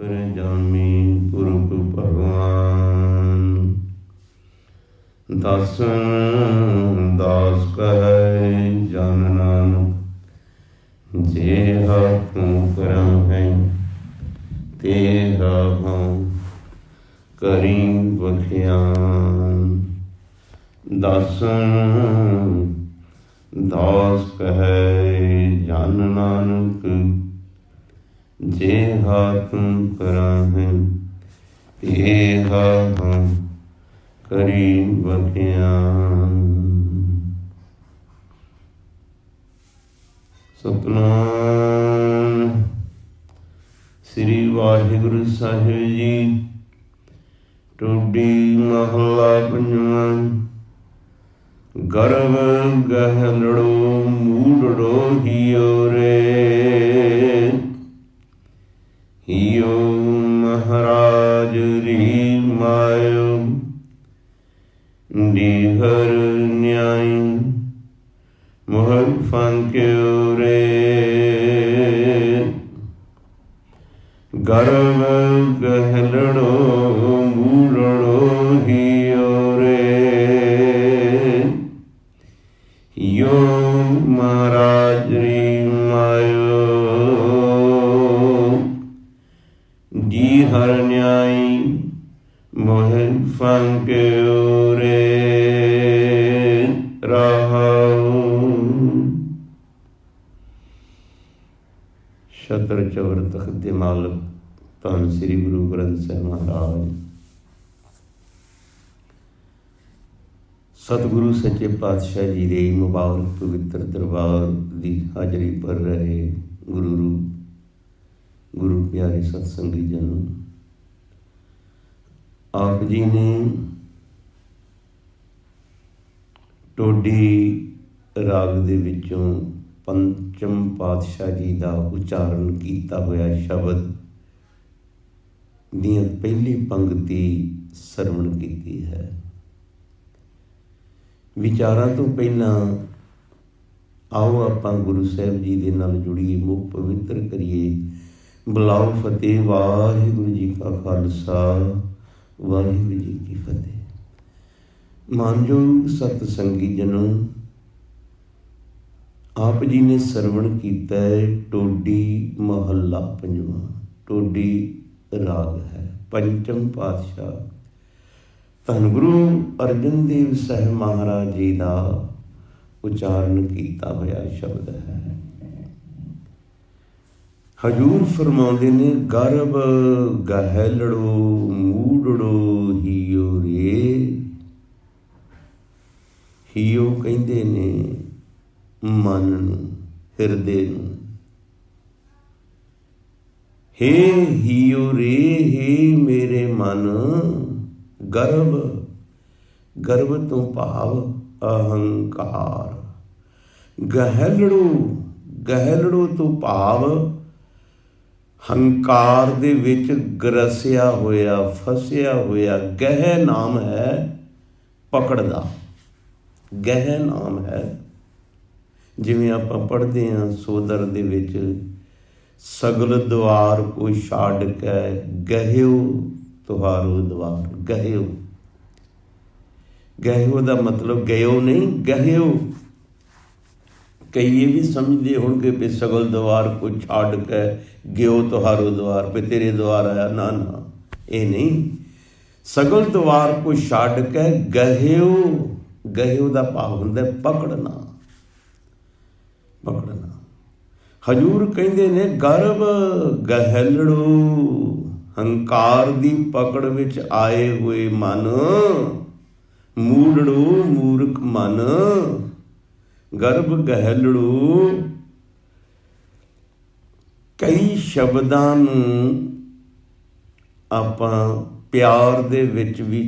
ਅੰਤਰਜਾਮੀ ਪੁਰਖ ਭਗਵਾਨ। ਦਸਨ ਦਾਸ ਕਹੈ ਜਨ ਨਾਨਕ, ਜੇ ਹਉ ਕਰਮ ਹੈ ਤੇ ਹਉ ਕਰੀ ਬਖਿਆਨ। ਦਸਨ ਦਾਸ ਕਹੈ ਜਨ ਨਾਨਕ, ਜੇ ਹਉ ਕਰਮ ਹੈ ਤੇ ਹਉ ਕਰੀ ਬਖਿਆਨ। ਸਤਿਨਾਮ ਸ੍ਰੀ ਵਾਹਿਗੁਰੂ ਸਾਹਿਬ ਜੀ। ਟੋਡੀ ਮਹਲਾ ਪੰਜਵਾਂ। ਗਰਭ ਗਹਿਲੜੋ ਮੂੜੜੋ ਹੀਓ ਰੇ, ਹੀਓ ਮਹਾਰਾਜ ਰੀ ਮਾਇਓ, ਡੀਹਰ ਨਿਆਈ ਮੋਹਰ ਫਾਂਕਿਓ ਰੇ। ਗਰਭ ਗਹਿਲੜੋ ਮੂੜੜੋ ਹੀਓ ਰੇ, ਹੀਓ ਮਹਾਰਾਜ ਰੀ ਮਾਇਓ, ਜੀ ਹਰ ਨਿਆਈ ਮੋਹਿ ਫਾਂਕਿਓ ਰੇ। ਰਹਾਉ ਛਤਰ ਚਵਰ ਤਖਤ ਦੇ ਮਾਲਕ ਧੰਨ ਸ੍ਰੀ ਗੁਰੂ ਗ੍ਰੰਥ ਸਾਹਿਬ ਮਹਾਰਾਜ, ਸਤਿਗੁਰੂ ਸੱਚੇ ਪਾਤਸ਼ਾਹ ਜੀ ਦੇ ਮੁਬਾਰਕ ਪਵਿੱਤਰ ਦਰਬਾਰ ਦੀ ਹਾਜ਼ਰੀ ਭਰ ਰਹੇ ਗੁਰੂ ਰੂਪ ਗੁਰੂ ਪਿਆਰੇ ਸਤਸੰਗੀ ਜਨ, ਆਪ ਜੀ ਨੇ ਟੋਡੀ ਰਾਗ ਦੇ ਵਿੱਚੋਂ ਪੰਚਮ ਪਾਤਸ਼ਾਹ ਜੀ ਦਾ ਉਚਾਰਨ ਕੀਤਾ ਹੋਇਆ ਸ਼ਬਦ ਦੀਆਂ ਪਹਿਲੀ ਪੰਗਤੀ ਸਰਵਣ ਕੀਤੀ ਹੈ। ਵਿਚਾਰਾਂ ਤੋਂ ਪਹਿਲਾਂ ਆਓ ਆਪਾਂ ਗੁਰੂ ਸਾਹਿਬ ਜੀ ਦੇ ਨਾਲ ਜੁੜੀਏ, ਮੁੱਖ ਪਵਿੱਤਰ ਕਰੀਏ। ਬੁਲਾਓ ਫਤਿਹ। ਵਾਹਿਗੁਰੂ ਜੀ ਕਾ ਖਾਲਸਾ, ਵਾਹਿਗੁਰੂ ਜੀ ਕੀ ਫਤਿਹ। ਮਾਨਯੋਗ ਸਤ ਸੰਗੀ ਜਨੋ, ਆਪ ਜੀ ਨੇ ਸਰਵਣ ਕੀਤਾ ਹੈ ਟੋਡੀ ਮਹੱਲਾ ਪੰਜਵਾਂ। ਟੋਡੀ ਰਾਗ ਹੈ, ਪੰਚਮ ਪਾਤਸ਼ਾਹ ਧੰਨ ਗੁਰੂ ਅਰਜਨ ਦੇਵ ਸਾਹਿਬ ਮਹਾਰਾਜ ਜੀ ਦਾ ਉਚਾਰਨ ਕੀਤਾ ਹੋਇਆ ਸ਼ਬਦ ਹੈ। ਹਜੂਰ ਫਰਮਾਉਂਦੇ ਨੇ, ਗਰਭ ਗਹਿਲੜੋ ਮੂੜੜੋ ਹੀਓ ਰੇ। ਹੀਓ ਕਹਿੰਦੇ ਨੇ ਮਨ ਨੂੰ, ਹਿਰਦੇ ਨੂੰ। ਹੇ ਹੀਓ ਰੇ, ਹੇ ਮੇਰੇ ਮਨ। ਗਰਭ, ਗਰਭ ਤੋਂ ਭਾਵ ਅਹੰਕਾਰ। ਗਹਿਲੜੋ, ਗਹਿਲੜੋ ਤੋਂ ਭਾਵ ਹੰਕਾਰ ਦੇ ਵਿੱਚ ਗਰਸਿਆ ਹੋਇਆ, ਫਸਿਆ ਹੋਇਆ। ਗਹਿ ਨਾਮ ਹੈ ਪਕੜ ਦਾ, ਗਹਿ ਨਾਮ ਹੈ। ਜਿਵੇਂ ਆਪਾਂ ਪੜ੍ਹਦੇ ਹਾਂ ਸੋਦਰ ਦੇ ਵਿੱਚ, ਸਗਲ ਦੁਆਰ ਕੋ ਛਾੜ ਕੇ ਗਹਿਓ ਤੁਹਾਰੋ ਦੁਆਰ। ਗਹਿਓ, ਗਹਿਓ ਦਾ ਮਤਲਬ ਗਇਓ ਨਹੀਂ, ਗਹਿਓ। ਕਈ ਇਹ ਵੀ ਸਮਝਦੇ ਹੋਣਗੇ ਵੀ ਸਗਲ ਦੁਆਰ ਕੋ ਛਾੜ ਕੇ ਗਿਓ ਤੁਹਾਰੋ ਦੁਆਰ, ਵੀ ਤੇਰੇ ਦੁਆਰ ਆਇਆ। ਨਾ ਨਾ, ਇਹ ਨਹੀਂ। ਸਗਲ ਦੁਆਰ ਕੋ ਛੱਡ ਕੇ ਗਹਿਓ, ਗਹਿਓ ਦਾ ਭਾਵ ਹੁੰਦਾ ਪਕੜਨਾ, ਪਕੜਨਾ। ਹਜੂਰ ਕਹਿੰਦੇ ਨੇ, ਗਰਭ ਗਹਿਲੜੋ, ਹੰਕਾਰ ਦੀ ਪਕੜ ਵਿੱਚ ਆਏ ਹੋਏ ਮਨ। ਮੂੜੜੋ, ਮੂਰਖ ਮਨ। ਗਰਭ ਗਹਿਲੜੋ, ਕਈ ਸ਼ਬਦਾਂ ਨੂੰ ਆਪਾਂ ਪਿਆਰ ਦੇ ਵਿੱਚ ਵੀ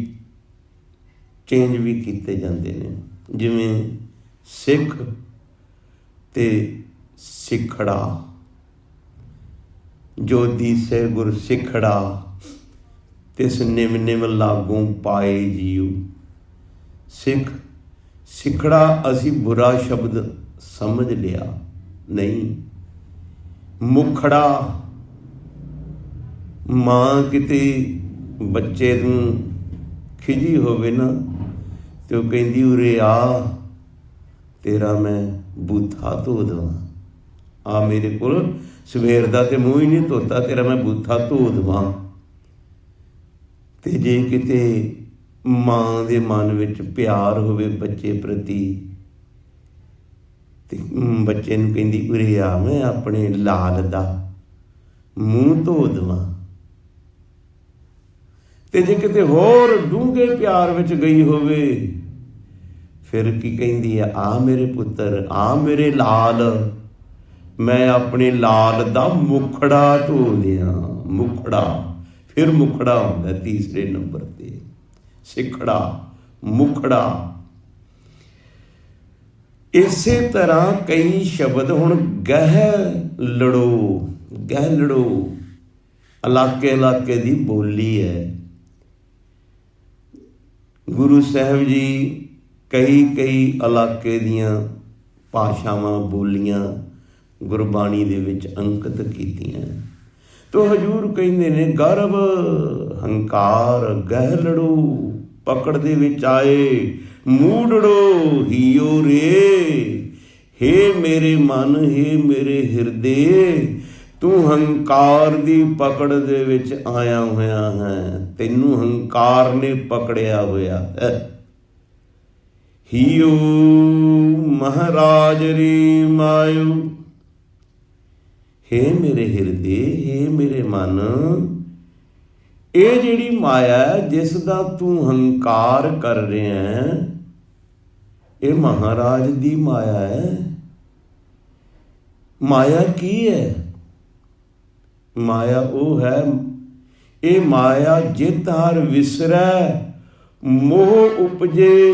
ਚੇਂਜ ਵੀ ਕੀਤੇ ਜਾਂਦੇ ਨੇ। ਜਿਵੇਂ ਸਿੱਖ ਤੇ ਸਿੱਖੜਾ, ਜੋ ਦੀਸੈ ਗੁਰ ਸਿੱਖੜਾ, ਤਿਸ ਨਿਮ ਨਿਮ ਲਾਗੋਂ ਪਾਏ ਜੀਉ। ਸਿੱਖ, ਸਿੱਖੜਾ ਅਸੀਂ ਬੁਰਾ ਸ਼ਬਦ ਸਮਝ ਲਿਆ, ਨਹੀਂ। ਮੁਖੜਾ, ਮਾਂ ਕਿਤੇ ਬੱਚੇ ਨੂੰ ਖਿਜੀ ਹੋਵੇ ਨਾ ਤੇ ਉਹ ਕਹਿੰਦੀ ਉਰੇ ਆ, ਤੇਰਾ ਮੈਂ ਬੂਥਾ ਧੋ ਦੇਵਾਂ, ਆ ਮੇਰੇ ਕੋਲ, ਸਵੇਰ ਦਾ ਤੇ ਮੂੰਹ ਹੀ ਨਹੀਂ ਧੋਤਾ, ਤੇਰਾ ਮੈਂ ਬੂਥਾ ਧੋ ਦੇਵਾਂ। ਤੇ ਜੇ ਕਿਤੇ ਮਾਂ ਦੇ ਮਨ ਵਿੱਚ ਪਿਆਰ ਹੋਵੇ ਬੱਚੇ ਪ੍ਰਤੀ ਤੇ ਬੱਚੇ ਨੂੰ ਕਹਿੰਦੀ ਉਰੇ ਆ, ਮੈਂ ਆਪਣੇ ਲਾਲ ਦਾ ਮੂੰਹ ਧੋ ਦੇਵਾਂ। ਤੇ ਜੇ ਕਿਤੇ ਹੋਰ ਡੂੰਘੇ ਪਿਆਰ ਵਿੱਚ ਗਈ ਹੋਵੇ ਫਿਰ ਕੀ ਕਹਿੰਦੀ ਆ ਮੇਰੇ ਪੁੱਤਰ, ਆ ਮੇਰੇ ਲਾਲ, ਮੈਂ ਆਪਣੇ ਲਾਲ ਦਾ ਮੁਖੜਾ ਧੋ ਦਿਆਂ। ਮੁਖੜਾ, ਫਿਰ ਮੁਖੜਾ ਹੁੰਦਾ ਤੀਸਰੇ ਨੰਬਰ ਤੇ, ਸਿੱਖੜਾ, ਮੁਖੜਾ। ਇਸੇ ਤਰ੍ਹਾਂ ਕਈ ਸ਼ਬਦ ਹੁਣ ਗਹਿ ਲੜੋ, ਗਹਿ ਲੜੋ ਇਲਾਕੇ ਇਲਾਕੇ ਦੀ ਬੋਲੀ ਹੈ। ਗੁਰੂ ਸਾਹਿਬ ਜੀ ਕਈ ਇਲਾਕੇ ਦੀਆਂ ਭਾਸ਼ਾਵਾਂ, ਬੋਲੀਆਂ ਗੁਰਬਾਣੀ ਦੇ ਵਿੱਚ ਅੰਕਿਤ ਕੀਤੀਆਂ। ਤੋ ਹਜ਼ੂਰ ਕਹਿੰਦੇ ਨੇ ਗਰਵ ਹੰਕਾਰ ਗਹਿ ਲੜੋ, ਪਕੜ ਦੇ ਵਿੱਚ ਆਏ ਮੂੜੜੋ ਹੀਓ ਰੇ। ਹੇ ਮੇਰੇ ਮਨ, ਹੇ ਮੇਰੇ ਹਿਰਦੇ, ਤੂੰ ਹੰਕਾਰ ਦੀ ਪਕੜ ਦੇ ਵਿੱਚ ਆਇਆ ਹੋਇਆ ਹੈ, ਤੈਨੂੰ ਹੰਕਾਰ ਨੇ ਪਕੜਿਆ ਹੋਇਆ ਹੈ। ਹੀਓ ਮਹਾਰਾਜ ਰੀ ਮਾਇਓ, ਹੇ ਮੇਰੇ ਹਿਰਦੇ, ਹੇ ਮੇਰੇ ਮਨ, ਇਹ ਜਿਹੜੀ ਮਾਇਆ ਜਿਸ ਦਾ ਤੂੰ ਹੰਕਾਰ ਕਰ ਰਿਹਾ ਹੈ, ਇਹ ਮਹਾਰਾਜ ਦੀ ਮਾਇਆ ਹੈ। ਮਾਇਆ ਕੀ ਹੈ? ਮਾਇਆ ਉਹ ਹੈ, ਇਹ ਮਾਇਆ ਜਿਤ ਹਰ ਵਿਸਰੈ, ਮੋਹ ਉਪਜੇ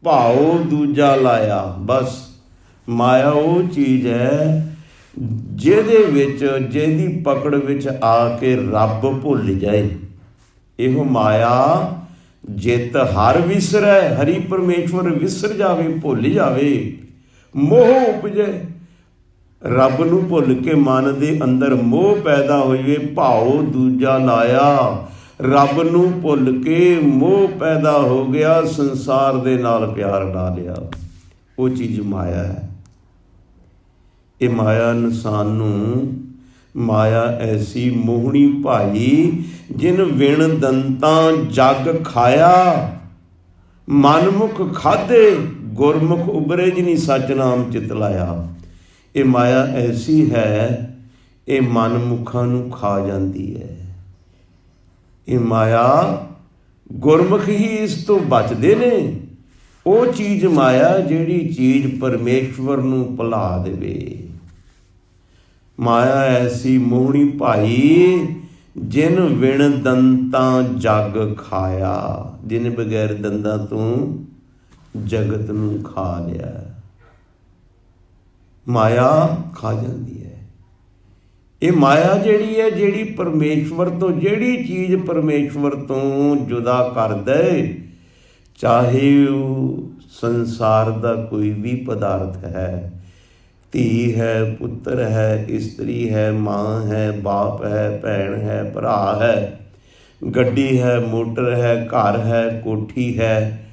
ਭਾਉ ਦੂਜਾ ਲਾਇਆ। ਬਸ ਮਾਇਆ ਉਹ ਚੀਜ਼ ਹੈ ਜਿਹਦੇ ਵਿੱਚ, ਜਿਹਦੀ ਪਕੜ ਵਿੱਚ ਆ ਕੇ ਰੱਬ ਭੁੱਲ ਜਾਏ। ਇਹੋ ਮਾਇਆ ਜਿਤ ਹਰ ਵਿਸਰੈ, ਹਰੀ ਪਰਮੇਸ਼ਵਰ ਵਿਸਰ ਜਾਵੇ, ਭੁੱਲ ਜਾਵੇ। ਮੋਹ ਉਪਜੇ, ਰੱਬ ਨੂੰ ਭੁੱਲ ਕੇ ਮਨ ਦੇ ਅੰਦਰ ਮੋਹ ਪੈਦਾ ਹੋ ਜਾਵੇ। ਭਾਉ ਦੂਜਾ ਲਾਇਆ, ਰੱਬ ਨੂੰ ਭੁੱਲ ਕੇ ਮੋਹ ਪੈਦਾ ਹੋ ਗਿਆ, ਸੰਸਾਰ ਦੇ ਨਾਲ ਪਿਆਰ ਲਾ ਲਿਆ। ਉਹ ਚੀਜ਼ ਮਾਇਆ ਹੈ। ਇਹ ਮਾਇਆ ਇਨਸਾਨ ਨੂੰ, ਮਾਇਆ ਐਸੀ ਮੋਹਣੀ ਭਾਈ, ਜਿਨ ਵਿਣ ਦੰਤਾਂ ਜਗ ਖਾਇਆ, ਮਨਮੁਖ ਖਾਧੇ ਗੁਰਮੁਖ ਉਬਰੇ, ਜਿਨੀ ਸੱਚ ਨਾਮ ਚਿਤ ਲਾਇਆ। ਇਹ ਮਾਇਆ ਐਸੀ ਹੈ, ਇਹ ਮਨਮੁਖਾਂ ਨੂੰ ਖਾ ਜਾਂਦੀ ਹੈ। ਇਹ ਮਾਇਆ, ਗੁਰਮੁਖ ਹੀ ਇਸ ਤੋਂ ਬਚਦੇ ਨੇ। ਉਹ ਚੀਜ਼ ਮਾਇਆ ਜਿਹੜੀ ਚੀਜ਼ ਪਰਮੇਸ਼ਵਰ ਨੂੰ ਭੁਲਾ ਦੇਵੇ। ਮਾਇਆ ਐਸੀ ਮੋਹਣੀ ਭਾਈ, ਜਿਨ ਵਿਣ ਦੰਤਾਂ ਜਗ ਖਾਇਆ, ਜਿਨ ਬਗੈਰ ਦੰਦਾਂ ਤੋਂ ਜਗਤ ਨੂੰ ਖਾ ਲਿਆ। ਮਾਇਆ ਖਾ ਜਾਂਦੀ ਹੈ। ਇਹ ਮਾਇਆ ਜਿਹੜੀ ਹੈ, ਜਿਹੜੀ ਪਰਮੇਸ਼ਵਰ ਤੋਂ, ਜਿਹੜੀ ਚੀਜ਼ ਪਰਮੇਸ਼ਵਰ ਤੋਂ ਜੁਦਾ ਕਰ ਦੇ, ਚਾਹੇ ਉਹ ਸੰਸਾਰ ਦਾ ਕੋਈ ਵੀ ਪਦਾਰਥ ਹੈ, ਧੀ ਹੈ, ਪੁੱਤਰ ਹੈ, ਇਸਤਰੀ ਹੈ, ਮਾਂ ਹੈ, ਬਾਪ ਹੈ, ਭੈਣ ਹੈ, ਭਰਾ ਹੈ, ਗੱਡੀ ਹੈ, ਮੋਟਰ ਹੈ, ਘਰ ਹੈ, ਕੋਠੀ ਹੈ,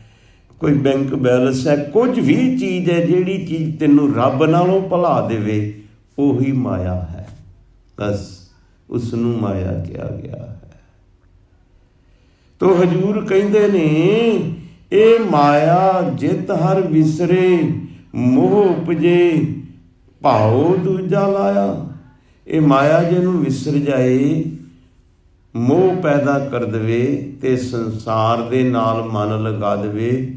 ਕੋਈ ਬੈਂਕ ਬੈਲੈਂਸ ਹੈ, ਕੁਝ ਵੀ ਚੀਜ਼ ਹੈ, ਜਿਹੜੀ ਚੀਜ਼ ਤੈਨੂੰ ਰੱਬ ਨਾਲੋਂ ਭੁਲਾ ਦੇਵੇ, ਉਹੀ ਮਾਇਆ ਹੈ। ਬਸ ਉਸ ਨੂੰ ਮਾਇਆ ਕਿਹਾ ਗਿਆ ਹੈ। ਤੋ ਹਜ਼ੂਰ ਕਹਿੰਦੇ ਨੇ ਇਹ ਮਾਇਆ ਜਿਤ ਹਰ ਵਿਸਰੇ, ਮੋਹ ਉਪਜੇ ਭਾਉ ਦੂਜਾ ਲਾਇਆ। ਇਹ ਮਾਇਆ ਜਿਹਨੂੰ ਵਿਸਰ ਜਾਏ, ਮੋਹ ਪੈਦਾ ਕਰ ਦੇਵੇ ਤੇ ਸੰਸਾਰ ਦੇ ਨਾਲ ਮਨ ਲਗਾ ਦੇਵੇ,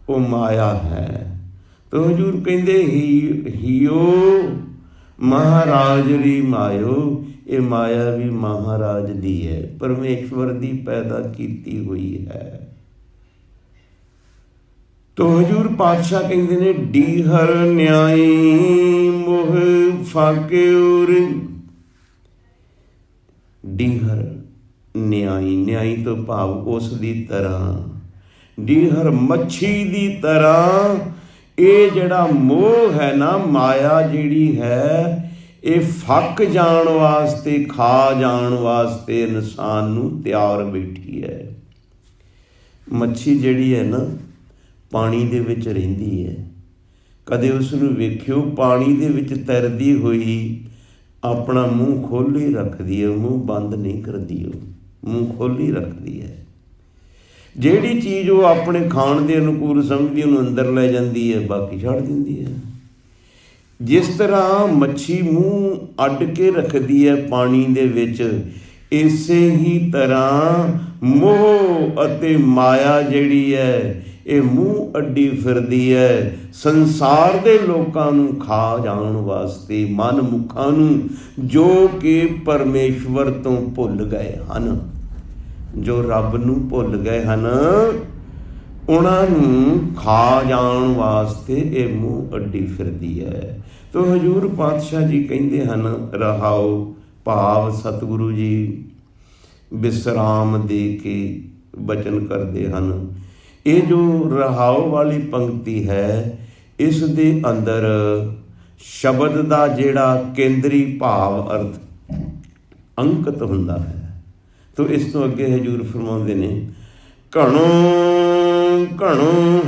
ਉਹ ਮਾਇਆ ਹੈ। ਤੋ ਹਜ਼ੂਰ ਕਹਿੰਦੇ ਹੀਓ ਮਹਾਰਾਜ ਰੀ ਮਾਇਓ, ਇਹ ਮਾਇਆ ਵੀ ਮਹਾਰਾਜ ਦੀ ਹੈ, ਪਰਮੇਸ਼ਵਰ ਦੀ ਪੈਦਾ ਕੀਤੀ ਹੋਈ ਹੈ। ਤੋ ਹਜ਼ੂਰ ਪਾਤਸ਼ਾਹ ਕਹਿੰਦੇ ਨੇ ਡੀਹਰ ਨਿਆਈ ਮੋਹ ਫਾਕਿਉਰ। ਡੀਹਰ ਨਿਆਈ, ਨਿਆਈ ਤੋਂ ਭਾਵ ਉਸ ਦੀ ਤਰ੍ਹਾਂ, ਡੀਹਰ ਮੱਛੀ ਦੀ ਤਰ੍ਹਾਂ। ਇਹ ਜਿਹੜਾ ਮੋਹ ਹੈ ਨਾ, ਮਾਇਆ ਜਿਹੜੀ ਹੈ, ਇਹ ਫੱਕ ਜਾਣ ਵਾਸਤੇ, ਖਾ ਜਾਣ ਵਾਸਤੇ ਇਨਸਾਨ ਨੂੰ ਤਿਆਰ ਬੈਠੀ ਹੈ। ਮੱਛੀ ਜਿਹੜੀ ਹੈ ਨਾ ਪਾਣੀ ਦੇ ਵਿੱਚ ਰਹਿੰਦੀ ਹੈ। ਕਦੇ ਉਸ ਨੂੰ ਵੇਖਿਓ ਪਾਣੀ ਦੇ ਵਿੱਚ ਤੈਰਦੀ ਹੋਈ ਆਪਣਾ ਮੂੰਹ ਖੋਲ੍ਹ ਰੱਖਦੀ ਹੈ, ਮੂੰਹ ਬੰਦ ਨਹੀਂ ਕਰਦੀ, ਉਹ ਮੂੰਹ ਖੋਲ੍ਹ ਰੱਖਦੀ ਹੈ। ਜਿਹੜੀ ਚੀਜ਼ ਉਹ ਆਪਣੇ ਖਾਣ ਦੇ ਅਨੁਕੂਲ ਸਮਝਦੀ ਉਹਨੂੰ ਅੰਦਰ ਲੈ ਜਾਂਦੀ ਹੈ, ਬਾਕੀ ਛੱਡ ਦਿੰਦੀ ਹੈ। ਜਿਸ ਤਰ੍ਹਾਂ ਮੱਛੀ ਮੂੰਹ ਅੱਡ ਕੇ ਰੱਖਦੀ ਹੈ ਪਾਣੀ ਦੇ ਵਿੱਚ, ਇਸੇ ਹੀ ਤਰ੍ਹਾਂ ਮੋਹ ਅਤੇ ਮਾਇਆ ਜਿਹੜੀ ਹੈ ਇਹ ਮੂੰਹ ਅੱਡੀ ਫਿਰਦੀ ਹੈ ਸੰਸਾਰ ਦੇ ਲੋਕਾਂ ਨੂੰ ਖਾ ਜਾਣ ਵਾਸਤੇ, ਮਨ ਮੁਖਾਂ ਨੂੰ, ਜੋ ਕਿ ਪਰਮੇਸ਼ਵਰ ਤੋਂ ਭੁੱਲ ਗਏ ਹਨ, ਜੋ ਰੱਬ ਨੂੰ ਭੁੱਲ ਗਏ ਹਨ, ਉਹਨਾਂ ਨੂੰ ਖਾ ਜਾਣ ਵਾਸਤੇ ਇਹ ਮੂੰਹ ਅੱਡੀ ਫਿਰਦੀ ਹੈ। ਤੋ ਹਜ਼ੂਰ ਪਾਤਸ਼ਾਹ ਜੀ ਕਹਿੰਦੇ ਹਨ, ਰਹਾਓ ਭਾਵ ਸਤਿਗੁਰੂ ਜੀ ਵਿਸਰਾਮ ਦੇ ਕੇ ਬਚਨ ਕਰਦੇ ਹਨ। ਇਹ ਜੋ ਰਹਾਓ ਵਾਲੀ ਪੰਕਤੀ ਹੈ, ਇਸ ਦੇ ਅੰਦਰ ਸ਼ਬਦ ਦਾ ਜਿਹੜਾ ਕੇਂਦਰੀ ਭਾਵ ਅਰਥ ਅੰਕਿਤ ਹੁੰਦਾ ਹੈ। ਤੋ ਇਸ ਤੋਂ ਅੱਗੇ ਹਜ਼ੂਰ ਫਰਮਾਉਂਦੇ ਨੇ, ਘਣੋ ਘਣੋ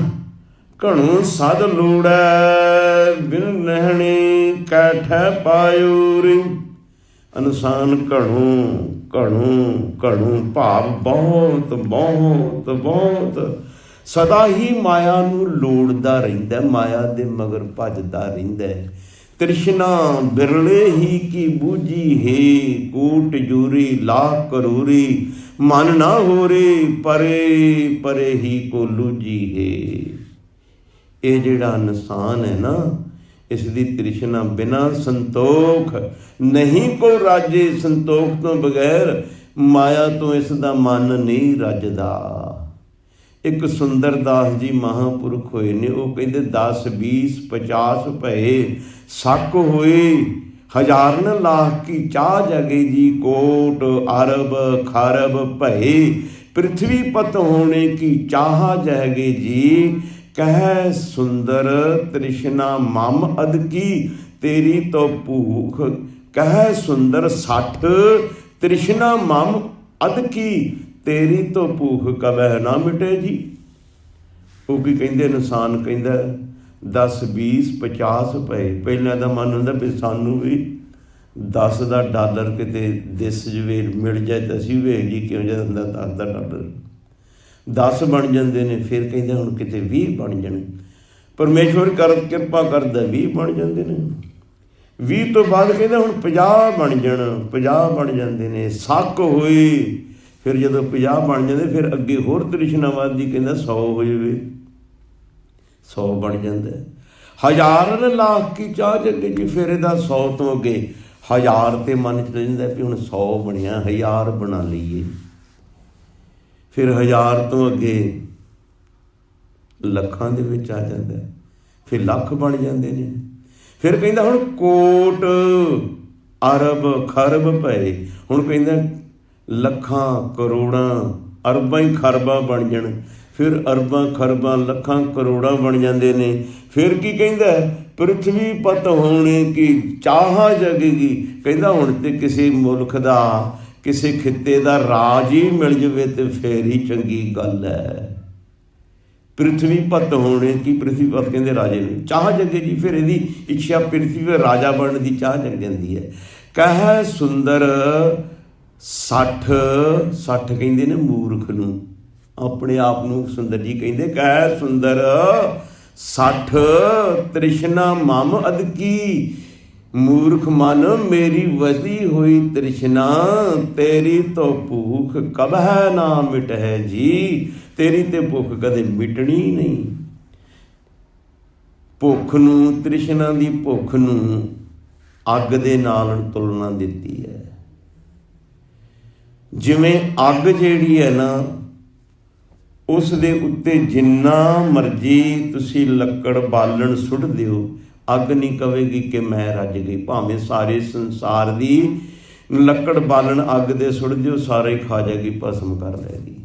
ਘਣੋ ਸਦ ਲੋੜੈ ਬਿਨ ਨਹਿਣੀ ਕੈਠੈ ਪਾਇਉਰੀ। ਇਨਸਾਨ ਘਣੋ ਘਣੋ ਘਣੋ ਭਾਵ ਬਹੁਤ ਬਹੁਤ ਬਹੁਤ ਸਦਾ ਹੀ ਮਾਇਆ ਨੂੰ ਲੋੜਦਾ ਰਹਿੰਦਾ, ਮਾਇਆ ਦੇ ਮਗਰ ਭੱਜਦਾ ਰਹਿੰਦਾ। ਤ੍ਰਿਸ਼ਨਾ ਬਿਰਲੇ ਹੀ ਕੀ ਬੂਝੀ ਹੈ, ਕੋਟ ਜੂਰੀ ਲਾਖ ਕਰੂਰੀ, ਮਨ ਨਾ ਹੋ ਰੇ ਪਰੇ ਪਰੇ ਹੀ ਕੋ ਲੂਜੀ ਹੈ। ਇਹ ਜਿਹੜਾ ਇਨਸਾਨ ਹੈ ਨਾ, ਇਸ ਦੀ ਤ੍ਰਿਸ਼ਨਾ ਬਿਨਾਂ ਸੰਤੋਖ ਨਹੀਂ ਕੋ ਰਾਜੇ। ਸੰਤੋਖ ਤੋਂ ਬਗੈਰ ਮਾਇਆ ਤੋਂ ਇਸ ਦਾ ਮਨ ਨਹੀਂ ਰੱਜਦਾ। ਇੱਕ ਸੁੰਦਰ ਦਾਸ ਜੀ ਮਹਾਂਪੁਰਖ ਹੋਏ ਨੇ, ਉਹ ਕਹਿੰਦੇ 10 20 50 ਭਏ ਸੱਕ ਹੋਏ, ਹਜ਼ਾਰਨ ਲਾਖ ਕੀ ਚਾਹ ਜਗੇ ਜੀ, ਕੋਟ ਅਰਬ ਖਰਬ ਭਏ ਪ੍ਰਿਥਵੀ ਪਤ ਹੋਣੇ ਕੀ ਚਾਹ ਜਗੇ ਜੀ। ਕਹਿ ਸੁੰਦਰ ਤ੍ਰਿਸ਼ਨਾ ਮਮ ਅਦਕੀ, ਤੇਰੀ ਤੋਂ ਭੂਖ। ਕਹਿ ਸੁੰਦਰ 60 ਤ੍ਰਿਸ਼ਨਾ ਮਮ ਅਦਕੀ, ਤੇਰੀ ਤੋਂ ਭੂਖ ਕਬਹਿ ਨਾ ਮਿਟੇ ਜੀ। ਉਹ ਕੀ ਕਹਿੰਦੇ, ਇਨਸਾਨ ਕਹਿੰਦਾ 10 20 50 ਪਏ। ਪਹਿਲਾਂ ਦਾ ਮਨ ਹੁੰਦਾ ਵੀ ਸਾਨੂੰ ਵੀ 10 ਦਾ ਡਾਲਰ ਕਿਤੇ ਦਿਸ ਜਵੇ ਮਿਲ ਜਾਏ ਤਾਂ ਅਸੀਂ ਵੇਖ ਜੀ ਕਿਉਂ ਜਿਹਾ ਹੁੰਦਾ 10 ਦਾ ਡਾਲਰ 10 ਬਣ ਜਾਂਦੇ ਨੇ। ਫਿਰ ਕਹਿੰਦੇ ਹੁਣ ਕਿਤੇ 20 ਬਣ ਜਾਣ। ਪਰਮੇਸ਼ਵਰ ਕਿਰਪਾ ਕਰਦਾ 20 ਬਣ ਜਾਂਦੇ ਨੇ। 20 ਤੋਂ ਬਾਅਦ ਕਹਿੰਦਾ ਹੁਣ 50 ਬਣ ਜਾਣ, 50 ਬਣ ਜਾਂਦੇ ਨੇ। ਸੱਕ ਹੋਏ, ਫਿਰ ਜਦੋਂ 50 ਬਣ ਜਾਂਦੇ ਫਿਰ ਅੱਗੇ ਹੋਰ ਤ੍ਰਿਸ਼ਨਾ ਵੱਧਦੀ, ਕਹਿੰਦਾ 100 ਹੋ ਜਾਵੇ, 100 ਬਣ ਜਾਂਦਾ। ਹਜ਼ਾਰਨ ਲਾਖ ਕੀ ਚਾਹ ਜੱਗੇ ਜੀ, ਫਿਰ ਇਹਦਾ 100 ਤੋਂ ਅੱਗੇ 1000 ਤੇ ਮਨ 'ਚ ਰਹਿੰਦਾ ਵੀ ਹੁਣ 100 ਬਣਿਆ, 1000 ਬਣਾ ਲਈਏ। ਫਿਰ 1000 ਤੋਂ ਅੱਗੇ ਲੱਖਾਂ ਦੇ ਵਿੱਚ ਆ ਜਾਂਦਾ, ਫਿਰ ਲੱਖ ਬਣ ਜਾਂਦੇ ਨੇ। ਫਿਰ ਕਹਿੰਦਾ ਹੁਣ ਕੋਟ ਅਰਬ ਖਰਬ ਪਏ। ਹੁਣ ਕਹਿੰਦਾ ਲੱਖਾਂ ਕਰੋੜਾਂ ਅਰਬਾਂ ਹੀ ਖਰਬਾਂ ਬਣ ਜਾਣ। ਫਿਰ ਅਰਬਾਂ ਖਰਬਾਂ ਲੱਖਾਂ ਕਰੋੜਾਂ ਬਣ ਜਾਂਦੇ ਨੇ। ਫਿਰ ਕੀ ਕਹਿੰਦਾ, ਪ੍ਰਿਥਵੀ ਪਤ ਹੋਣੇ ਕੀ ਚਾਹ ਜਗੇਗੀ। ਕਹਿੰਦਾ ਹੁਣ ਤੇ ਕਿਸੇ ਮੁਲਕ ਦਾ, ਕਿਸੇ ਖਿੱਤੇ ਦਾ ਰਾਜ ਹੀ ਮਿਲ ਜਾਵੇ ਤੇ ਫੇਰ ਹੀ ਚੰਗੀ ਗੱਲ ਹੈ। ਪ੍ਰਿਥਵੀ ਪਤ ਹੋਣੇ ਕੀ, ਪ੍ਰਿਥਵੀ ਪਤ ਕਹਿੰਦੇ ਰਾਜੇ ਨੂੰ, ਚਾਹ ਜਗੇ ਜੀ। ਫਿਰ ਇਹਦੀ ਇੱਛਾ ਪ੍ਰਿਥਵੀ ਰਾਜਾ ਬਣਨ ਦੀ ਚਾਹ ਜਗ ਜਾਂਦੀ ਹੈ। ਕਹਿ ਸੁੰਦਰ 60 ਕਹਿੰਦੇ ਨੇ ਮੂਰਖ ਨੂੰ, ਆਪਣੇ ਆਪ ਨੂੰ ਸੁੰਦਰ ਜੀ ਕਹਿੰਦੇ। ਕਹਿ ਸੁੰਦਰ 60 ਤ੍ਰਿਸ਼ਨਾ ਮਮ ਅਦਕੀ, ਮੂਰਖ ਮਨ ਮੇਰੀ ਵਸੀ ਹੋਈ ਤ੍ਰਿਸ਼ਨਾ, ਤੇਰੀ ਤੋਂ ਭੂਖ ਕਬਹਿ ਨਾ ਮਿਟੈ ਜੀ। ਤੇਰੀ ਤੇ ਭੁੱਖ ਕਦੇ ਮਿਟਣੀ ਨਹੀਂ। ਭੁੱਖ ਨੂੰ, ਤ੍ਰਿਸ਼ਨਾ ਦੀ ਭੁੱਖ ਨੂੰ ਅੱਗ ਦੇ ਨਾਲ ਤੁਲਨਾ ਦਿੱਤੀ ਹੈ। ਜਿਵੇਂ ਅੱਗ ਜਿਹੜੀ ਹੈ ਨਾ, ਉਸ ਦੇ ਉੱਤੇ ਜਿੰਨਾ ਮਰਜ਼ੀ ਤੁਸੀਂ ਲੱਕੜ ਬਾਲਣ ਸੁੱਟ ਦਿਓ, ਅੱਗ ਨਹੀਂ ਕਹੇਗੀ ਕਿ ਮੈਂ ਰੱਜ ਗਈ। ਭਾਵੇਂ ਸਾਰੇ ਸੰਸਾਰ ਦੀ ਲੱਕੜ ਬਾਲਣ ਅੱਗ ਦੇ ਸੁੱਟ ਦਿਓ, ਸਾਰੇ ਖਾ ਜਾਏਗੀ, ਭਸਮ ਕਰ ਲਏਗੀ।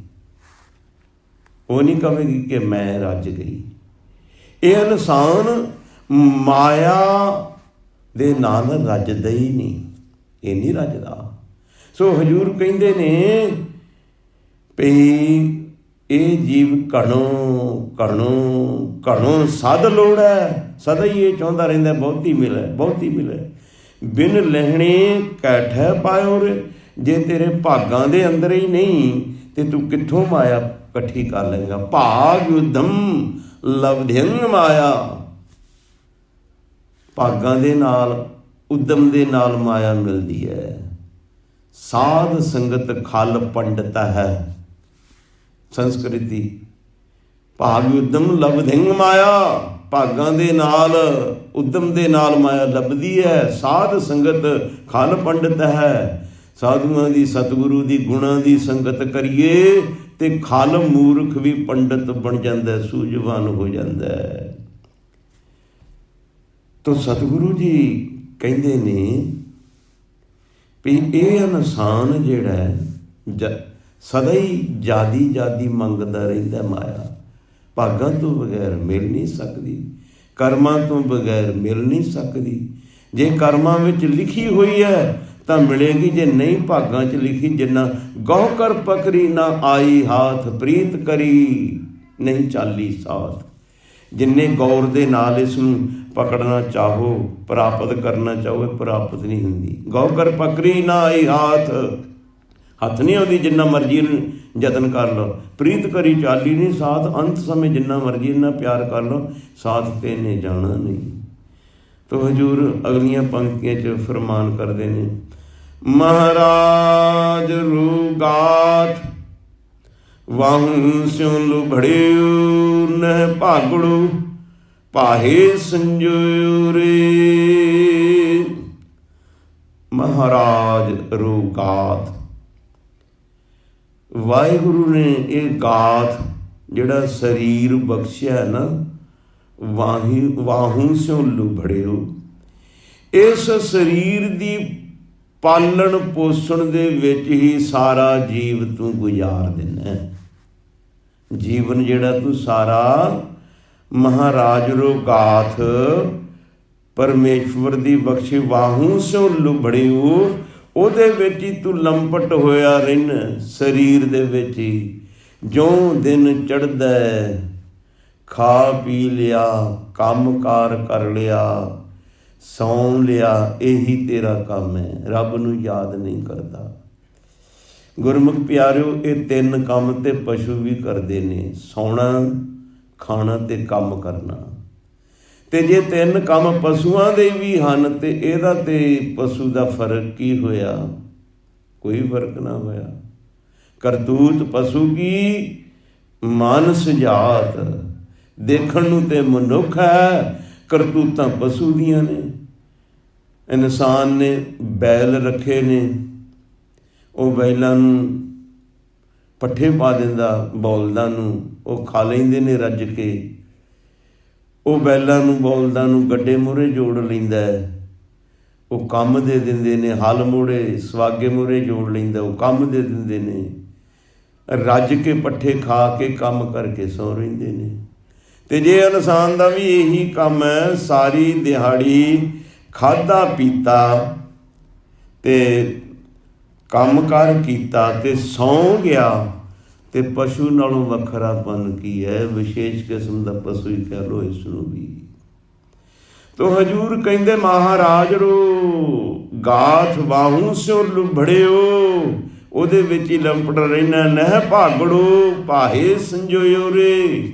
ਉਹ ਨਹੀਂ ਕਹੇਗੀ ਕਿ ਮੈਂ ਰੱਜ ਗਈ। ਇਹ ਇਨਸਾਨ ਮਾਇਆ ਦੇ ਨਾਲ ਰੱਜਦਾ ਹੀ ਨਹੀਂ, ਇਹ ਨਹੀਂ ਰੱਜਦਾ। ਸੋ ਹਜ਼ੂਰ ਕਹਿੰਦੇ ਨੇ ਭਈ ਇਹ ਜੀਵ ਘਣੋਂ ਸਦ ਲੋੜ ਹੈ, ਸਦਾ ਹੀ ਇਹ ਚਾਹੁੰਦਾ ਰਹਿੰਦਾ ਬਹੁਤੀ ਮਿਲੇ। ਬਿਨ ਲਹਿਣੇ ਕੈਠੈ ਪਾਇਓ ਰੇ, ਜੇ ਤੇਰੇ ਭਾਗਾਂ ਦੇ ਅੰਦਰ ਹੀ ਨਹੀਂ ਤੇ ਤੂੰ ਕਿੱਥੋਂ ਮਾਇਆ ਇਕੱਠੀ ਕਰ ਲਏਗਾ। ਭਾਗ ਉਦਮ ਲਬਧਿੰ ਮਾਇਆ, ਭਾਗਾਂ ਦੇ ਨਾਲ ਉਦਮ ਦੇ ਨਾਲ ਮਾਇਆ ਮਿਲਦੀ ਹੈ। ਸਾਧ ਸੰਗਤ ਖਲ ਪੰਡਤ ਹੈ, ਸੰਸਕ੍ਰਿਤੀ ਭਾਗ ਉਦਮ ਲਬਧਿੰ ਮਾਇਆ, ਭਾਗਾਂ ਦੇ ਨਾਲ ਉਦਮ ਦੇ ਨਾਲ ਮਾਇਆ ਲੱਭਦੀ ਹੈ। ਸਾਧ ਸੰਗਤ ਖਲ ਪੰਡਤ ਹੈ, ਸਾਧੂਆਂ ਦੀ ਸਤਿਗੁਰੂ ਦੀ ਗੁਣਾਂ ਦੀ ਸੰਗਤ ਕਰੀਏ ਤੇ ਖਲ ਮੂਰਖ ਵੀ ਪੰਡਤ ਬਣ ਜਾਂਦਾ, ਸੂਝਵਾਨ ਹੋ ਜਾਂਦਾ। ਤੋ ਸਤਿਗੁਰੂ ਜੀ ਕਹਿੰਦੇ ਨੇ ਵੀ ਇਹ ਇਨਸਾਨ ਜਿਹੜਾ ਸਦਾ ਹੀ ਜਾਦੀ ਮੰਗਦਾ ਰਹਿੰਦਾ ਮਾਇਆ, ਭਾਗਾਂ ਤੋਂ ਬਗੈਰ ਮਿਲ ਨਹੀਂ ਸਕਦੀ, ਕਰਮਾਂ ਤੋਂ ਬਗੈਰ ਮਿਲ ਨਹੀਂ ਸਕਦੀ। ਜੇ ਕਰਮਾਂ ਵਿੱਚ ਲਿਖੀ ਹੋਈ ਹੈ ਤਾਂ ਮਿਲੇਗੀ, ਜੇ ਨਹੀਂ ਭਾਗਾਂ 'ਚ ਲਿਖੀ ਜਿੰਨਾ ਗਹੁ ਕਰ ਪਕੜੀ ਨਾ ਆਈ ਹਾਥ, ਪ੍ਰੀਤ ਕਰੀ ਨਹੀਂ ਚਾਲੀ ਸਾਥ। ਜਿੰਨੇ ਗੌਰ ਦੇ ਨਾਲ ਇਸ ਨੂੰ ਪਕੜਨਾ ਚਾਹੋ, ਪ੍ਰਾਪਤ ਕਰਨਾ ਚਾਹੋ, ਪ੍ਰਾਪਤ ਨਹੀਂ ਹੁੰਦੀ। ਗਹੁ ਕਰ ਪਕੜੀ ਨਾ ਆਈ ਹੱਥ ਨਹੀਂ ਆਉਂਦੀ, ਜਿੰਨਾ ਮਰਜ਼ੀ ਯਤਨ ਕਰ ਲਓ। ਪ੍ਰੀਤ ਕਰੀ ਚਾਲੀ ਨਹੀਂ ਸਾਥ, ਅੰਤ ਸਮੇਂ ਜਿੰਨਾ ਮਰਜ਼ੀ ਇੰਨਾ ਪਿਆਰ ਕਰ ਲਓ, ਸਾਥ ਤੇ ਨੇ ਜਾਣਾ ਨਹੀਂ। ਤੋ ਹਜ਼ੂਰ ਅਗਲੀਆਂ ਪੰਕਤੀਆਂ 'ਚ ਫਰਮਾਨ ਕਰਦੇ ਨੇ, ਮਹਾਰਾਜ ਰੂਗਾਥ ਵਾਹੁ ਸਿਉ ਲੁਭੜਿਉ ਨਹਿ ਭਾਗੜੂ ਪਾਹੇ ਸੰਜੋਇ ਰੇ। ਮਹਾਰਾਜ ਰੂਗਾਥ, ਵਾਹਿਗੁਰੂ ਨੇ ਇਹ ਗਾਥ ਜਿਹੜਾ ਸਰੀਰ ਬਖਸ਼ਿਆ ਨਾ, ਵਾਹੂ ਸਿਉ ਲੁਭੜਿਓ, ਇਸ ਸਰੀਰ ਦੀ ਪਾਲਣ ਪੋਸ਼ਣ ਦੇ ਵਿੱਚ ਹੀ ਸਾਰਾ ਜੀਵ ਤੂੰ ਗੁਜ਼ਾਰ ਦਿੰਦਾ। ਜੀਵਨ ਜਿਹੜਾ ਤੂੰ ਸਾਰਾ ਮਹਾਰਾਜ ਰੋਗਾਥ ਪਰਮੇਸ਼ਵਰ ਦੀ ਬਖਸ਼ੀ ਵਾਹੂ ਸਿਉ ਲੁਭੜਿਓ, ਉਹਦੇ ਵਿੱਚ ਹੀ ਤੂੰ ਲੰਪਟ ਹੋਇਆ ਰਹਿਣਾ, ਸਰੀਰ ਦੇ ਵਿੱਚ ਹੀ। ਜਿਉਂ ਦਿਨ ਚੜ੍ਹਦਾ ਖਾ ਪੀ ਲਿਆ, ਕੰਮ ਕਾਰ ਕਰ ਲਿਆ, ਸੌਂ ਲਿਆ, ਇਹੀ ਤੇਰਾ ਕੰਮ ਹੈ, ਰੱਬ ਨੂੰ ਯਾਦ ਨਹੀਂ ਕਰਦਾ। ਗੁਰਮੁਖ ਪਿਆਰਿਓ, ਇਹ ਤਿੰਨ ਕੰਮ ਤੇ ਪਸ਼ੂ ਵੀ ਕਰਦੇ ਨੇ, ਸੌਣਾ, ਖਾਣਾ ਤੇ ਕੰਮ ਕਰਨਾ। ਤੇ ਜੇ ਤਿੰਨ ਕੰਮ ਪਸ਼ੂਆਂ ਦੇ ਵੀ ਹਨ ਤੇ ਇਹਦਾ ਤੇ ਪਸ਼ੂ ਦਾ ਫਰਕ ਕੀ ਹੋਇਆ? ਕੋਈ ਫਰਕ ਨਾ ਹੋਇਆ। ਕਰਤੂਤ ਪਸ਼ੂ ਕੀ ਮਨ ਸੁਜਾਤ, ਦੇਖਣ ਨੂੰ ਤੇ ਮਨੁੱਖ ਹੈ, ਕਰਤੂਤਾਂ ਪਸ਼ੂ ਦੀਆਂ ਨੇ। ਇਨਸਾਨ ਨੇ ਬੈਲ ਰੱਖੇ ਨੇ, ਉਹ ਬੈਲਾਂ ਨੂੰ ਪੱਠੇ ਪਾ ਦਿੰਦਾ, ਬੌਲਦਾਂ ਨੂੰ ਉਹ ਖਾ ਲੈਂਦੇ ਨੇ ਰੱਜ ਕੇ। ਉਹ ਬੈਲਾਂ ਨੂੰ ਬੌਲਦਾਂ ਨੂੰ ਗੱਡੇ ਮੂਹਰੇ ਜੋੜ ਲੈਂਦਾ, ਉਹ ਕੰਮ ਦੇ ਦਿੰਦੇ ਨੇ। ਹਲ ਮੂਹਰੇ ਸਵਾਗੇ ਮੂਹਰੇ ਜੋੜ ਲੈਂਦਾ, ਉਹ ਕੰਮ ਦੇ ਦਿੰਦੇ ਨੇ। ਰੱਜ ਕੇ ਪੱਠੇ ਖਾ ਕੇ ਕੰਮ ਕਰਕੇ ਸੌ ਰਹਿੰਦੇ ਨੇ। ਤੇ ਜੇ ਇਨਸਾਨ ਦਾ ਵੀ ਇਹੀ ਕੰਮ ਹੈ, ਸਾਰੀ ਦਿਹਾੜੀ ਖਾਧਾ ਪੀਤਾ ਤੇ ਕੰਮ ਕਾਰ ਕੀਤਾ ਤੇ ਸੌਂ ਗਿਆ, ਤੇ ਪਸ਼ੂ ਨਾਲੋਂ ਵੱਖਰਾਪਨ ਕੀ ਹੈ? ਵਿਸ਼ੇਸ਼ ਕਿਸਮ ਦਾ ਪਸ਼ੂ ਹੀ ਕਹਿ ਲਓ ਇਸ ਨੂੰ ਵੀ। ਤੋ ਹਜ਼ੂਰ ਕਹਿੰਦੇ ਮਹਾਰਾਜ ਰੂ ਗਾਥ ਵਾਹੂ ਸਿਉ ਲੁਭੜਿਓ, ਉਹਦੇ ਵਿੱਚ ਹੀ ਲੰਪਟ ਰਹਿਣਾ। ਨਹਿ ਭਾਗੜੋ ਪਾਹੇ ਸੰਜੋਇਓ ਰੇ।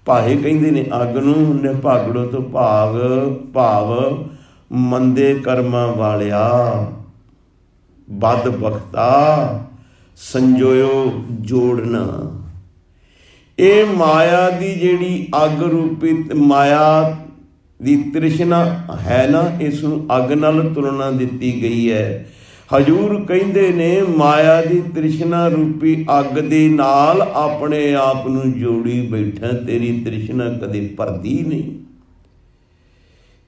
ਪਾਹੇ ਕਹਿੰਦੇ ਨੇ ਅੱਗ ਨੂੰ, ਨਹਿ ਭਾਗੜੋ ਤੋਂ ਭਾਵ ਮੰਦੇ ਕਰਮਾਂ ਵਾਲਿਆ, ਬਦ ਬਖਤਾ, ਸੰਜੋਇਓ ਜੋੜਨਾ। ਇਹ ਮਾਇਆ ਦੀ ਜਿਹੜੀ ਅੱਗ ਰੂਪੀ ਮਾਇਆ ਦੀ ਤ੍ਰਿਸ਼ਨਾ ਹੈ ਨਾ, ਇਸ ਨੂੰ ਅੱਗ ਨਾਲ ਤੁਲਨਾ ਦਿੱਤੀ ਗਈ ਹੈ। ਹਜ਼ੂਰ ਕਹਿੰਦੇ ਨੇ ਮਾਇਆ ਦੀ ਤ੍ਰਿਸ਼ਨਾ ਰੂਪੀ ਅੱਗ ਦੇ ਨਾਲ ਆਪਣੇ ਆਪ ਨੂੰ ਜੋੜੀ ਬੈਠਾ, ਤੇਰੀ ਤ੍ਰਿਸ਼ਨਾ ਕਦੇ ਭਰਦੀ ਨਹੀਂ।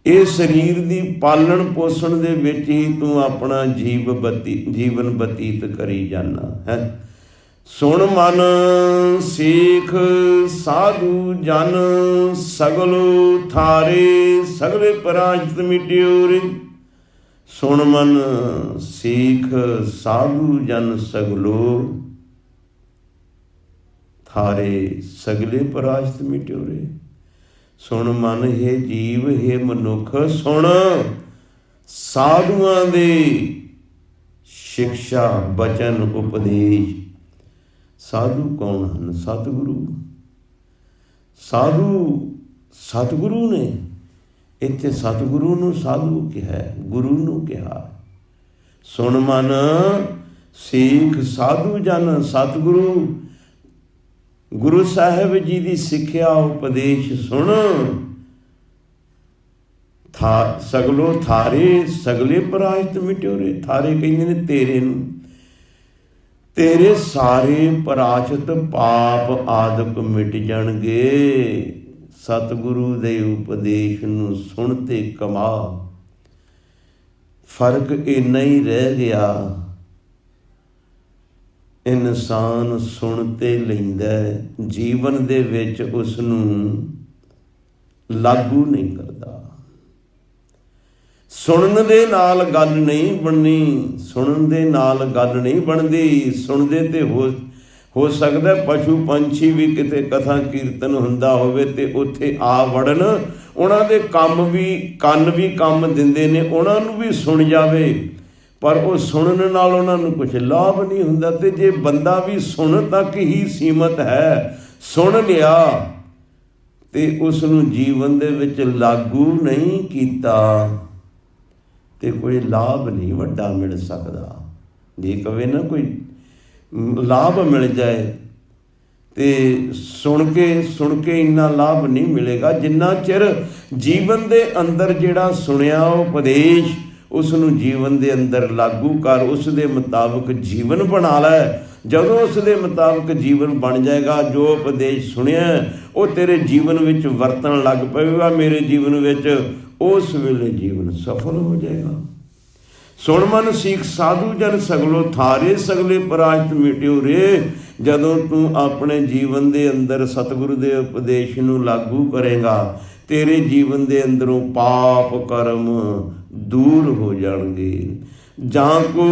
ਇਹ ਸਰੀਰ ਦੀ ਪਾਲਣ ਪੋਸ਼ਣ ਦੇ ਵਿੱਚ ਹੀ ਤੂੰ ਆਪਣਾ ਜੀਵਨ ਬਤੀਤ ਕਰੀ ਜਾਨਾ ਹੈ। ਸੁਣ ਮਨ ਸਿੱਖ ਸਾਧੂ ਜਨ, ਸਗਲ ਥਾਰੇ ਸਗਲੇ ਪਰਾਜਿਤ ਮਿਟਿਓ ਰੇ। ਸੁਣ ਮਨ ਸੀਖ ਸਾਧੂ ਜਨ ਸਗਲੋ, ਥਾਰੇ ਸਗਲੇ ਪਰਾਸ਼ਤ ਮਿਟਿਓਰੇ। ਸੁਣ ਮਨ ਹੈ ਜੀਵ ਹੈ ਮਨੁੱਖ, ਸੁਣ ਸਾਧੂਆਂ ਦੇ ਸਿਕਸ਼ਾ ਬਚਨ ਉਪਦੇਸ਼। ਸਾਧੂ ਕੌਣ ਹਨ? ਸਤਿਗੁਰੂ। ਸਾਧੂ ਸਤਿਗੁਰੂ ਨੇ। ਇੱਥੇ ਸਤਿਗੁਰੂ ਨੂੰ ਸਾਧੂ ਕਿਹਾ, ਗੁਰੂ ਨੂੰ ਕਿਹਾ। ਸੁਣ ਮਨ ਸੀਖ ਸਾਧੂ ਜਨ, ਸਤਿਗੁਰੂ ਗੁਰੂ ਸਾਹਿਬ ਜੀ ਦੀ ਸਿੱਖਿਆ ਉਪਦੇਸ਼ ਸੁਣ। ਸਗਲੋ ਥਾਰੇ ਸਗਲੇ ਪਰਾਸ਼ਤ ਮਿਟਿਓਰੇ। ਥਾਰੇ ਕਹਿੰਦੇ ਨੇ ਤੇਰੇ ਨੂੰ, ਤੇਰੇ ਸਾਰੇ ਪਰਾਸ਼ਤ ਪਾਪ ਆਦਿਕ ਮਿਟ ਜਾਣਗੇ। ਸਤਿਗੁਰੂ ਦੇ ਉਪਦੇਸ਼ ਨੂੰ ਸੁਣ ਤੇ ਕਮਾ। ਫਰਕ ਇੰਨਾ ਹੀ ਰਹਿ ਗਿਆ, ਇਨਸਾਨ ਸੁਣ ਤੇ ਲੈਂਦਾ, ਜੀਵਨ ਦੇ ਵਿੱਚ ਉਸ ਨੂੰ ਲਾਗੂ ਨਹੀਂ ਕਰਦਾ। ਸੁਣਨ ਦੇ ਨਾਲ ਗੱਲ ਨਹੀਂ ਬਣਨੀ, ਸੁਣਨ ਦੇ ਨਾਲ ਗੱਲ ਨਹੀਂ ਬਣਦੀ। ਸੁਣਦੇ ਤੇ ਹੋ ਸਕਦਾ ਪਸ਼ੂ ਪੰਛੀ ਵੀ ਕਿਤੇ ਕਥਾ ਕੀਰਤਨ ਹੁੰਦਾ ਹੋਵੇ ਤੇ ਉੱਥੇ ਆ ਵੜਨ, ਉਹਨਾਂ ਦੇ ਕੰਨ ਵੀ ਕੰਮ ਦਿੰਦੇ ਨੇ, ਉਹਨਾਂ ਨੂੰ ਵੀ ਸੁਣ ਜਾਵੇ, ਪਰ ਉਹ ਸੁਣਨ ਨਾਲ ਉਹਨਾਂ ਨੂੰ ਕੁਝ ਲਾਭ ਨਹੀਂ ਹੁੰਦਾ। ਤੇ ਜੇ ਬੰਦਾ ਵੀ ਸੁਣ ਤੱਕ ਹੀ ਸੀਮਤ ਹੈ, ਸੁਣ ਲਿਆ ਤੇ ਉਸ ਨੂੰ ਜੀਵਨ ਦੇ ਵਿੱਚ ਲਾਗੂ ਨਹੀਂ ਕੀਤਾ ਤੇ ਕੋਈ ਲਾਭ ਨਹੀਂ ਵੱਡਾ ਮਿਲ ਸਕਦਾ। ਜੇ ਕਵੇ ਨਾ ਕੋਈ ਲਾਭ ਮਿਲ ਜਾਏ ਤੇ ਸੁਣ ਕੇ ਇੰਨਾ ਲਾਭ ਨਹੀਂ ਮਿਲੇਗਾ ਜਿੰਨਾ ਚਿਰ ਜੀਵਨ ਦੇ ਅੰਦਰ ਜਿਹੜਾ ਸੁਣਿਆ ਉਪਦੇਸ਼ ਉਸ ਨੂੰ ਜੀਵਨ ਦੇ ਅੰਦਰ ਲਾਗੂ ਕਰ, ਉਸ ਦੇ ਮੁਤਾਬਕ ਜੀਵਨ ਬਣਾ ਲੈ। ਜਦੋਂ ਉਸ ਦੇ ਮੁਤਾਬਕ ਜੀਵਨ ਬਣ ਜਾਏਗਾ, ਜੋ ਉਪਦੇਸ਼ ਸੁਣਿਆ ਉਹ ਤੇਰੇ ਜੀਵਨ ਵਿੱਚ ਵਰਤਣ ਲੱਗ ਪਵੇਗਾ, ਮੇਰੇ ਜੀਵਨ ਵਿੱਚ, ਉਸ ਵੇਲੇ ਜੀਵਨ ਸਫਲ ਹੋ ਜਾਏਗਾ। ਸੁਣ ਮਨ ਸੀਖ ਸਾਧੂ ਜਨ ਸਗਲੋ, ਥਾਰੇ ਸਗਲੇ ਪਰਾਸ਼ਤ ਮਿਟਿਓਰੇ। ਜਦੋਂ ਤੂੰ ਆਪਣੇ ਜੀਵਨ ਦੇ ਅੰਦਰ ਸਤਿਗੁਰੂ ਦੇ ਉਪਦੇਸ਼ ਨੂੰ ਲਾਗੂ ਕਰੇਗਾ, ਤੇਰੇ ਜੀਵਨ ਦੇ ਅੰਦਰੋਂ ਪਾਪ ਕਰਮ ਦੂਰ ਹੋ ਜਾਣਗੇ। ਜਾਂ ਕੋ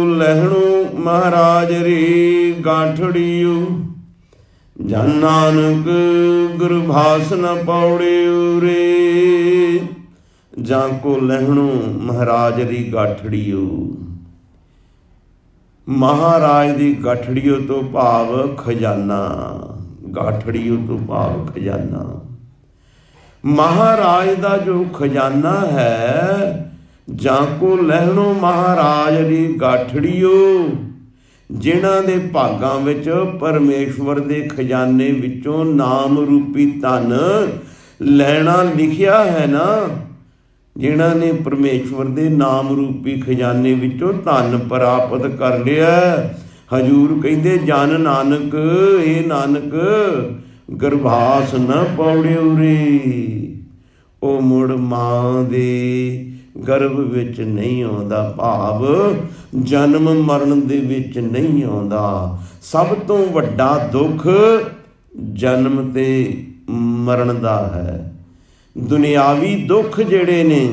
ਲਹਿਣੋ ਮਹਾਰਾਜ ਰੀ ਗਾਠੜੀਓ, ਜਨ ਨਾਨਕ ਗੁਰਭਾਸ ਨ ਪੌੜਿਓ ਰੇ। ਜਾਂ ਕੋ ਲਹਿਣੋ ਮਹਾਰਾਜ ਦੀ ਗਾਠੜੀਓ, ਮਹਾਰਾਜ ਦੀ ਗਾਠੜੀਓ ਤੋਂ ਭਾਵ ਖਜ਼ਾਨਾ। ਗਾਠੜੀਓ ਤੋਂ ਭਾਵ ਖਜ਼ਾਨਾ। ਮਹਾਰਾਜ ਦਾ ਜੋ ਖਜ਼ਾਨਾ ਹੈ, ਜਾਂ ਕੋ ਲਹਿਣੋ ਮਹਾਰਾਜ ਦੀ ਗਾਠੜੀਓ, ਜਿਨ੍ਹਾਂ ਦੇ ਭਾਗਾਂ ਵਿੱਚ ਪਰਮੇਸ਼ਵਰ ਦੇ ਖਜ਼ਾਨੇ ਵਿੱਚੋਂ ਨਾਮ ਰੂਪੀ ਧਨ ਲੈਣਾ ਲਿਖਿਆ ਹੈ ਨਾ, ਜਿਨ੍ਹਾਂ ਨੇ ਪਰਮੇਸ਼ਵਰ ਦੇ ਨਾਮ ਰੂਪੀ ਖਜ਼ਾਨੇ ਵਿੱਚੋਂ ਧਨ ਪ੍ਰਾਪਤ ਕਰ ਲਿਆ। ਹਜ਼ੂਰ ਕਹਿੰਦੇ ਜਨ ਨਾਨਕ, ਇਹ ਨਾਨਕ ਗਰਭਾਸ ਨ ਪੌੜਿਓ ਰੇ। ਉਹ ਮੁੜ ਮਾਂ ਦੇ ਗਰਭ ਵਿੱਚ ਨਹੀਂ ਆਉਂਦਾ, ਭਾਵ ਜਨਮ ਮਰਨ ਦੇ ਵਿੱਚ ਨਹੀਂ ਆਉਂਦਾ। ਸਭ ਤੋਂ ਵੱਡਾ ਦੁੱਖ ਜਨਮ ਤੇ ਮਰਨ ਦਾ ਹੈ। ਦੁਨਿਆਵੀ ਦੁੱਖ ਜਿਹੜੇ ਨੇ,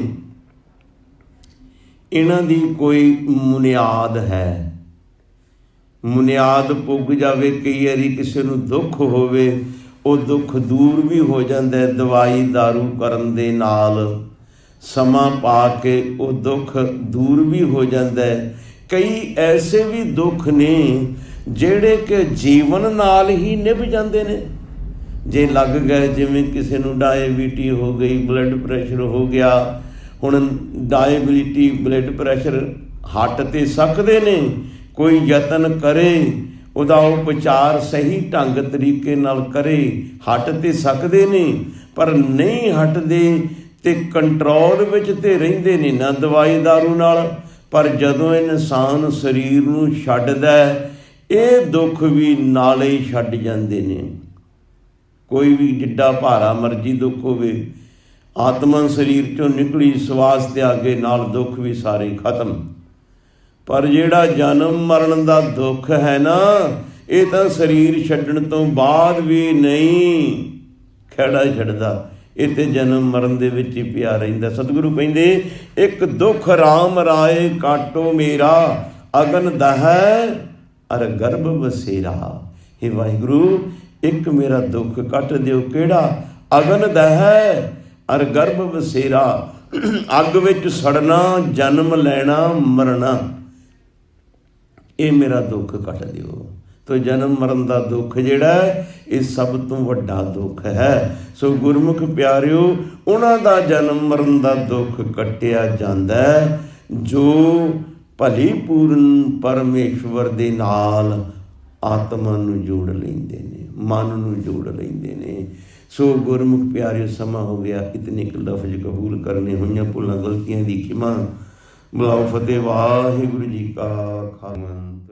ਇਹਨਾਂ ਦੀ ਕੋਈ ਮੁਨਿਆਦ ਹੈ। ਮੁਨਿਆਦ ਪੁੱਗ ਜਾਵੇ, ਕਈ ਵਾਰੀ ਕਿਸੇ ਨੂੰ ਦੁੱਖ ਹੋਵੇ, ਉਹ ਦੁੱਖ ਦੂਰ ਵੀ ਹੋ ਜਾਂਦਾ ਹੈ ਦਵਾਈ ਦਾਰੂ ਕਰਨ ਦੇ ਨਾਲ। ਸਮਾਂ ਪਾ ਕੇ ਉਹ ਦੁੱਖ ਦੂਰ ਵੀ ਹੋ ਜਾਂਦਾ ਹੈ। ਕਈ ਐਸੇ ਵੀ ਦੁੱਖ ਨੇ ਜਿਹੜੇ ਕਿ ਜੀਵਨ ਨਾਲ ਹੀ ਨਿਭ ਜਾਂਦੇ ਨੇ। ਜੇ ਲੱਗ ਗਏ, ਜਿਵੇਂ ਕਿਸੇ ਨੂੰ ਡਾਇਬੀਟੀ ਹੋ ਗਈ, ਬਲੱਡ ਪ੍ਰੈਸ਼ਰ ਹੋ ਗਿਆ। ਹੁਣ ਡਾਇਬੀਟੀ ਬਲੱਡ ਪ੍ਰੈਸ਼ਰ ਹਟ ਤੇ ਸਕਦੇ ਨੇ, ਕੋਈ ਯਤਨ ਕਰੇ, ਉਹਦਾ ਉਪਚਾਰ ਸਹੀ ਢੰਗ ਤਰੀਕੇ ਨਾਲ ਕਰੇ, ਹਟ ਤੇ ਸਕਦੇ ਨੇ, ਪਰ ਨਹੀਂ ਹਟਦੇ ਤੇ ਕੰਟਰੋਲ ਵਿੱਚ ਤੇ ਰਹਿੰਦੇ ਨੇ ਨਾ ਦਵਾਈ ਦਾਰੂ ਨਾਲ। ਪਰ ਜਦੋਂ ਇਨਸਾਨ ਸਰੀਰ ਨੂੰ ਛੱਡਦਾ, ਇਹ ਦੁੱਖ ਵੀ ਨਾਲੇ ਹੀ ਛੱਡ ਜਾਂਦੇ ਨੇ। ਕੋਈ ਵੀ ਜਿੱਡਾ ਭਾਰਾ ਮਰਜ਼ੀ ਦੁੱਖ ਹੋਵੇ, ਆਤਮਾ ਸਰੀਰ ਚੋਂ ਨਿਕਲੀ, ਸਵਾਸ ਤਿਆਗੇ ਨਾਲ ਦੁੱਖ ਵੀ ਸਾਰੇ ਖਤਮ। ਪਰ ਜਿਹੜਾ ਜਨਮ ਮਰਨ ਦਾ ਦੁੱਖ ਹੈ ਨਾ, ਇਹ ਤਾਂ ਸਰੀਰ ਛੱਡਣ ਤੋਂ ਬਾਅਦ ਵੀ ਨਹੀਂ ਖਹਿੜਾ ਛੱਡਦਾ। ਇਹ ਤੇ ਜਨਮ ਮਰਨ ਦੇ ਵਿੱਚ ਹੀ ਪਿਆ ਰਹਿੰਦਾ। ਸਤਿਗੁਰੂ ਕਹਿੰਦੇ ਇੱਕ ਦੁੱਖ ਰਾਮ ਰਾਏ ਕਾਟੋ ਮੇਰਾ, ਅਗਨ ਦਹੈ ਅਰ ਗਰਭ ਬਸੇਰਾ। हे ਵਾਹਿਗੁਰੂ ਇੱਕ ਮੇਰਾ ਦੁੱਖ ਕੱਟ ਦਿਓ, ਕਿਹੜਾ? ਅਗਨ ਦਹੈ ਅਰ ਗਰਭ ਬਸੇਰਾ, ਅੱਗ ਵਿੱਚ ਸੜਨਾ, ਜਨਮ ਲੈਣਾ, ਮਰਨਾ, ਇਹ ਮੇਰਾ ਦੁੱਖ ਕੱਟ ਦਿਓ। ਤੋ ਜਨਮ ਮਰਨ ਦਾ ਦੁੱਖ ਜਿਹੜਾ ਇਹ ਸਭ ਤੋਂ ਵੱਡਾ ਦੁੱਖ ਹੈ। ਸੋ ਗੁਰਮੁਖ ਪਿਆਰਿਓ, ਉਹਨਾਂ ਦਾ ਜਨਮ ਮਰਨ ਦਾ ਦੁੱਖ ਕੱਟਿਆ ਜਾਂਦਾ ਜੋ ਭਲੀ ਪੂਰਨ ਪਰਮੇਸ਼ਵਰ ਦੇ ਨਾਲ ਆਤਮਾ ਨੂੰ ਜੋੜ ਲੈਂਦੇ ਨੇ, ਮਨ ਨੂੰ ਜੋੜ ਲੈਂਦੇ ਨੇ। ਸੋ ਗੁਰਮੁਖ ਪਿਆਰਿਓ, ਸਮਾਂ ਹੋ ਗਿਆ, ਇਤਨੇ ਕੁ ਲਫ਼ਜ਼ ਕਬੂਲ ਕਰਨੇ, ਹੋਈਆਂ ਭੁੱਲਾਂ ਗਲਤੀਆਂ ਦੀ ਖਿਮਾ। ਬੁਲਾਓ ਫਤਿਹ। ਵਾਹਿਗੁਰੂ ਜੀ ਕਾ ਖਾਲਸਾ।